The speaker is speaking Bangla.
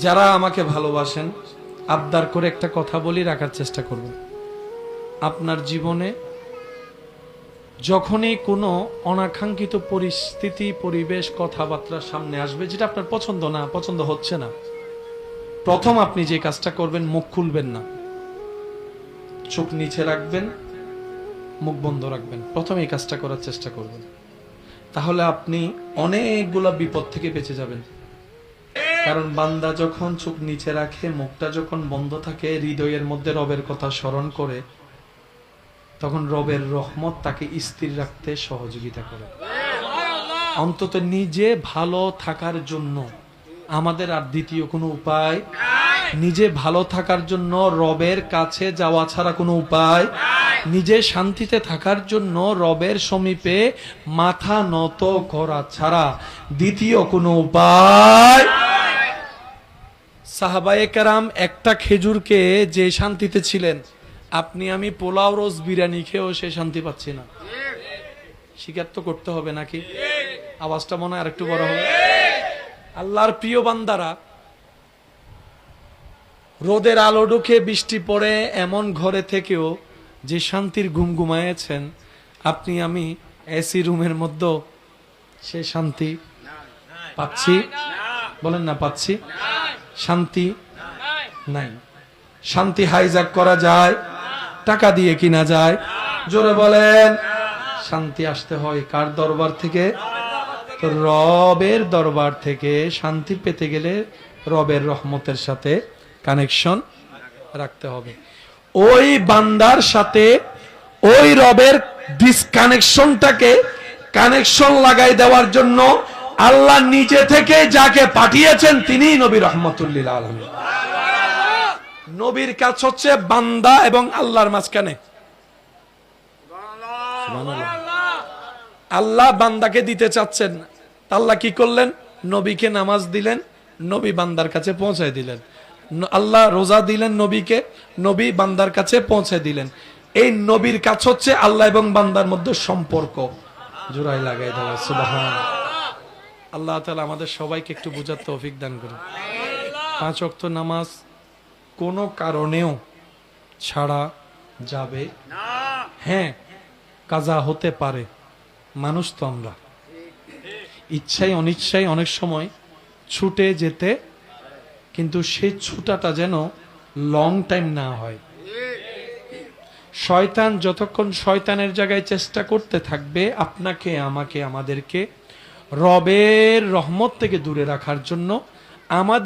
যারা আমাকে ভালোবাসেন, আবদার করে একটা কথা বলি, রাখার চেষ্টা করবেন। আপনার জীবনে যখনই কোনো অনাকাঙ্ক্ষিত পরিস্থিতি, পরিবেশ, কথাবার্তা সামনে আসবে যেটা আপনার পছন্দ না, পছন্দ হচ্ছে না, প্রথম আপনি যে কাজটা করবেন, মুখ খুলবেন না, চোখ নিচে রাখবেন, মুখ বন্ধ রাখবেন। প্রথম এই কাজটা করার চেষ্টা করবেন, তাহলে আপনি অনেকগুলা বিপদ থেকে বেঁচে যাবেন। কারণ বান্দা যখন চোখ নিচে রাখে, মুখটা যখন বন্ধ থাকে, হৃদয়ের মধ্যে রবের কথা স্মরণ করে, তখন রবের রহমত তাকে স্থির রাখতে সহযোগিতা করে। অন্তত নিজে ভালো থাকার জন্য আমাদের আর দ্বিতীয় কোনো উপায়, নিজে ভালো থাকার জন্য রবের কাছে যাওয়া ছাড়া কোনো উপায়, নিজে শান্তিতে থাকার জন্য রবের সমীপে মাথা নত করা ছাড়া দ্বিতীয় কোনো উপায়। সাহাবায়ে কেরাম একটা খেজুরকে যে শান্তিতে ছিলেন, আপনি আমি পোলাও রোজ বিরিয়ানি খেয়েও সে শান্তি পাচ্ছি না। স্বীকার তো করতে হবে নাকি? আওয়াজটা মনে হয় আরেকটু বড় হবে। আল্লাহর প্রিয় বান্দারা, রোদের আলো ঢুকে বৃষ্টি পড়ে এমন ঘরে থেকেও যে শান্তির ঘুম ঘুমায়েছেন, আপনি আমি এসি রুমের মধ্যে সে শান্তি পাচ্ছি? বলেন না, পাচ্ছি? শান্তি নাই। শান্তি হাইজ্যাক করা যায়, টাকা দিয়ে কিনা যায়। জোরে বলেন। শান্তি আসতে হয় কার দরবার থেকে? তো রবের দরবার থেকে শান্তি পেতে গেলে রবের রহমতের সাথে কানেকশন রাখতে হবে। ওই বান্দার সাথে ওই রবের ডিসকানেকশনটাকে কানেকশন লাগাই দেওয়ার জন্য আল্লাহ নিজে থেকে যাকে পাঠিয়েছেন তিনি নবী রাহমাতুল লিল আলামিন। নবীর কাজ হচ্ছে বান্দা এবং আল্লাহর মাঝখানে। আল্লাহ বান্দাকে দিতে চাচ্ছেন, আল্লাহ কি করলেন? নবীকে নামাজ দিলেন, নবী বান্দার কাছে পৌঁছায় দিলেন। আল্লাহ রোজা দিলেন নবীকে, নবী বান্দার কাছে পৌঁছে দিলেন। এই নবীর কাজ হচ্ছে আল্লাহ এবং বান্দার মধ্যে সম্পর্ক জোড়াই লাগাই দেওয়া। সুবহানাল্লাহ। আল্লাহ তাআলা আমাদের সবাইকে একটু বোঝার তৌফিক দান করুন। 5 ওয়াক্ত নামাজ কোনো কারণেও ছাড়া যাবে না। হ্যাঁ, কাজা হতে পারে, মানুষ তো আমরা, ইচ্ছাই অনিচ্ছাই অনেক সময় ছুটে যেতে, কিন্তু সেই ছুটাটা যেন লং টাইম না হয়। শয়তান যতক্ষণ শয়তানের জায়গায় চেষ্টা করতে থাকবে আপনাকে, আমাকে, আমাদেরকে রবের রহমত থেকে দূরে রাখার জন্য, আমাদের